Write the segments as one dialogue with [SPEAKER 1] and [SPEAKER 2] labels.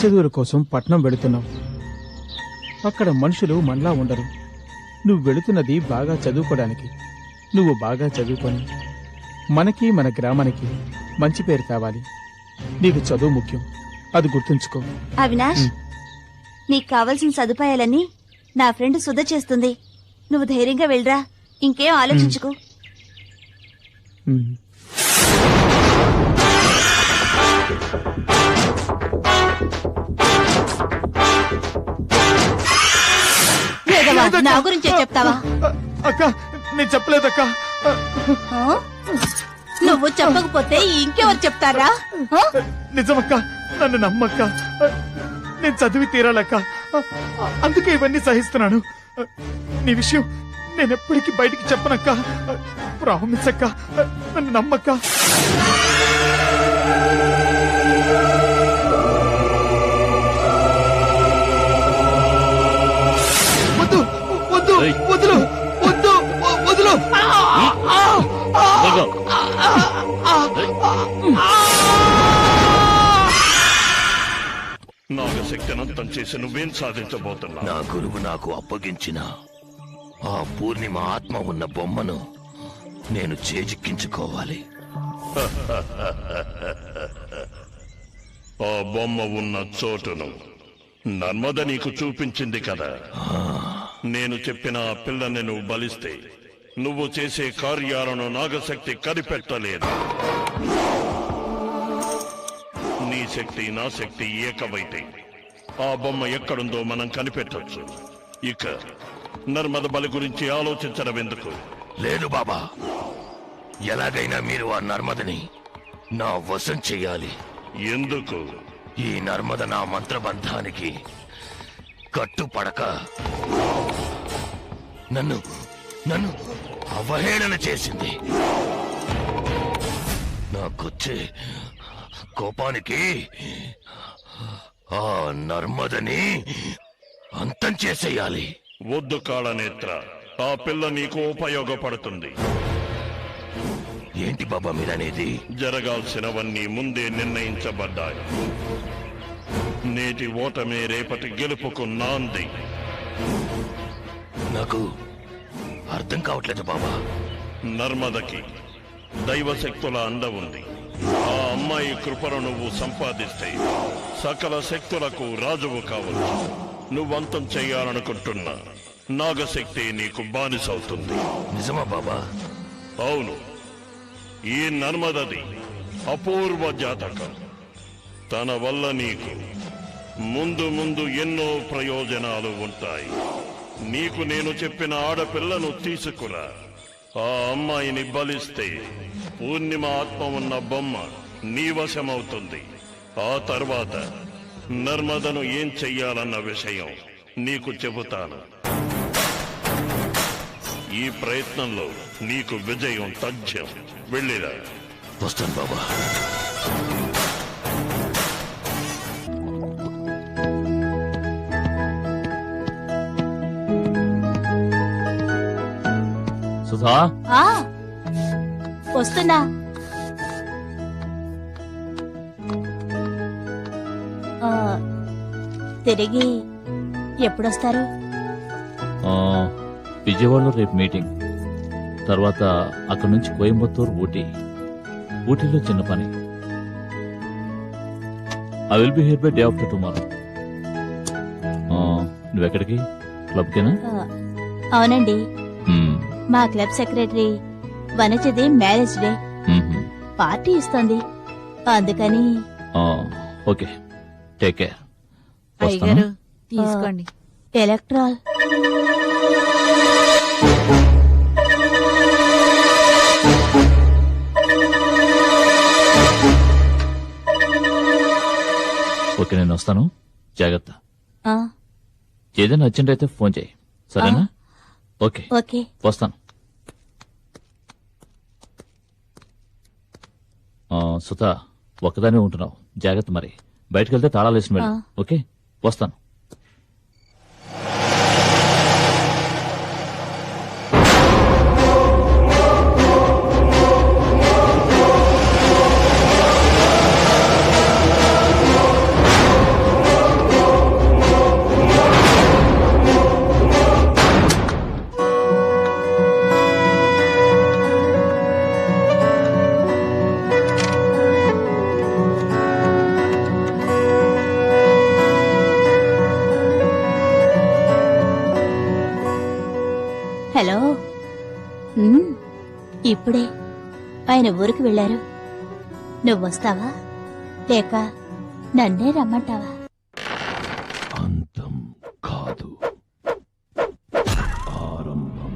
[SPEAKER 1] చదువుల కోసం పట్నం వెళుతున్నావు. అక్కడ మనుషులు మనలా ఉండరు. నువ్వు వెళుతున్నది బాగా చదువుకోవడానికి. నువ్వు బాగా చదువుకొని మనకి మన గ్రామానికి మంచి పేరు కావాలి. నీకు చదువు ముఖ్యం, అది గుర్తుంచుకో.
[SPEAKER 2] అవినాష్, నీకు కావలసిన సదుపాయాలన్నీ నా ఫ్రెండ్ సుధ చేస్తుంది. నువ్వు ధైర్యంగా వెళ్ళరా, ఇంకేం ఆలోచించుకో. నా గురించే చెప్తావా?
[SPEAKER 1] అక్క, నేను చెప్పలేదక్క.
[SPEAKER 2] నువ్వు చెప్పకపోతే ఇంకెవరు చెప్తారా?
[SPEAKER 1] నిజమక్క, నన్ను నమ్మక్క. నేను చదివి తీరాలక్క, అందుకే ఇవన్నీ సహిస్తున్నాను. నీ విషయం నేనెప్పటికీ బయటికి చెప్పనక్క. ప్రామిస్ అక్క, నన్ను నమ్మక్క. వద్దు వద్దు వదులు వద్దు వదులు.
[SPEAKER 3] నాగశక్తినంతం చేసి నువ్వేం సాధించబోతున్నా?
[SPEAKER 4] నా గురువు నాకు అప్పగించిన ఆ పూర్ణిమ ఆత్మ ఉన్న బొమ్మను నేను చేజిక్కించుకోవాలి.
[SPEAKER 3] ఆ బొమ్మ ఉన్న చోటును నర్మద నీకు చూపించింది కదా. నేను చెప్పిన ఆ పిల్లని నువ్వు బలిస్తే నువ్వు చేసే కార్యాలను నాగశక్తి కనిపెట్టలేదు. నీ శక్తి నా శక్తి ఏకమైతే ఆ బొమ్మ ఎక్కడుందో మనం కనిపెట్టొచ్చు. ఇక నర్మద బలి గురించి ఆలోచించడం ఎందుకు?
[SPEAKER 4] లేదు బాబా, ఎలాగైనా మీరు ఆ నర్మదని నా వశం చెయ్యాలి.
[SPEAKER 3] ఎందుకు?
[SPEAKER 4] ఈ నర్మద నా మంత్రబంధానికి కట్టుపడక నన్ను నన్ను అవహేళన చేసింది. నాకొచ్చే కోపానికి ఆ నర్మదని అంతం చేసేయాలి.
[SPEAKER 3] వద్దు కాళనేత్ర, ఆ పిల్ల నీకు ఉపయోగపడుతుంది.
[SPEAKER 4] ఏంటి బాబా మీరనేది?
[SPEAKER 3] జరగాల్సినవన్నీ ముందే నిర్ణయించబడ్డాయి. నేటి ఓటమే రేపటి గెలుపుకు నాంది.
[SPEAKER 4] నాకు అర్థం కావట్లేదు బాబా.
[SPEAKER 3] నర్మదకి దైవశక్తుల అండ ఉంది. ఆ అమ్మాయి కృపను నువ్వు సంపాదిస్తే సకల శక్తులకు రాజువు కావచ్చు. నువ్వంతం చెయ్యాలనుకుంటున్నా నాగశక్తి నీకు బానిసవుతుంది.
[SPEAKER 4] నిజమా బాబా?
[SPEAKER 3] అవును. ఈ నర్మదది అపూర్వ జాతకం. తన వల్ల నీకు ముందు ముందు ఎన్నో ప్రయోజనాలు ఉంటాయి. నీకు నేను చెప్పిన ఆడపిల్లను తీసుకురా. ఆ అమ్మాయిని బలిస్తే పూర్ణిమ ఆత్మ ఉన్న బొమ్మ నీ వశమవుతుంది. ఆ తర్వాత నర్మదను ఏం చెయ్యాలన్న విషయం నీకు చెబుతాను. ఈ ప్రయత్నంలో నీకు విజయం తథ్యం. వెళ్ళిరా.
[SPEAKER 4] వస్తాను బాబా.
[SPEAKER 5] సుధా,
[SPEAKER 2] వస్తున్నా. తిరిగి ఎప్పుడొస్తారు?
[SPEAKER 5] విజయవాడలో రేపు మీటింగ్, తర్వాత అక్కడి నుంచి కోయంబత్తూరు, ఊటీలో చిన్న పని. I will be here by day after tomorrow. నువ్వెక్కడికి? క్లబ్కేనా?
[SPEAKER 2] అవునండి, మా క్లబ్ సెక్రటరీ వనజది మ్యారేజ్ డే పార్టీ ఇస్తోంది, అందుకని.
[SPEAKER 5] Okay, take care.
[SPEAKER 6] అయ్యగారు తీసుకోండి.
[SPEAKER 2] ఎలక్ట్రాల్.
[SPEAKER 5] ఓకే, నేను వస్తాను. జాగ్రత్త. ఏదైనా అర్జెంట్ అయితే ఫోన్ చేయి, సరేనా? ఓకే
[SPEAKER 2] ఓకే,
[SPEAKER 5] వస్తాను. సుధా, ఒక్కదానే ఉంటున్నావు, జాగ్రత్త. మరి బయటకు వెళ్తే తాళాలు వేసిన వెళ్ళు. ఓకే, వస్తాను.
[SPEAKER 2] ఇప్పుడే ఆయన ఊరికి వెళ్లారు. నువ్వొస్తావా లేక నన్నే రమ్మంటావా?
[SPEAKER 4] అంతం కాదు, ఆరంభం.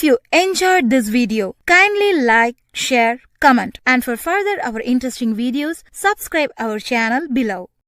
[SPEAKER 7] If you enjoyed this video, kindly like, share, comment, and for further our interesting videos, subscribe our channel below.